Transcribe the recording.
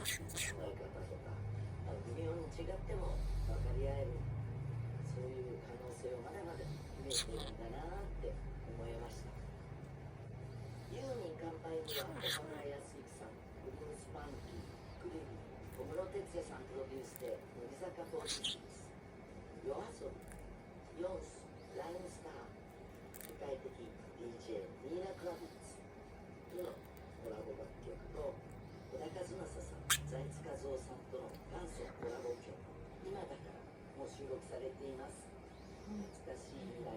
え方とか、微妙に違っても分かり合える、そういう可能性をまだまだ秘めているんだなって思いました。ユーミン乾杯には岡村康之さん、ブルースパンキー、クリリン、小室哲哉さんプロデュースで乃木坂46、夜遊び、ヨンス、ライムスター、世界的 DJ ニーナ・クラビッツとのコラボ楽曲と、小田和正さん、財津和夫さんとの元祖コラボ曲、今だからも収録されています。懐かしい未来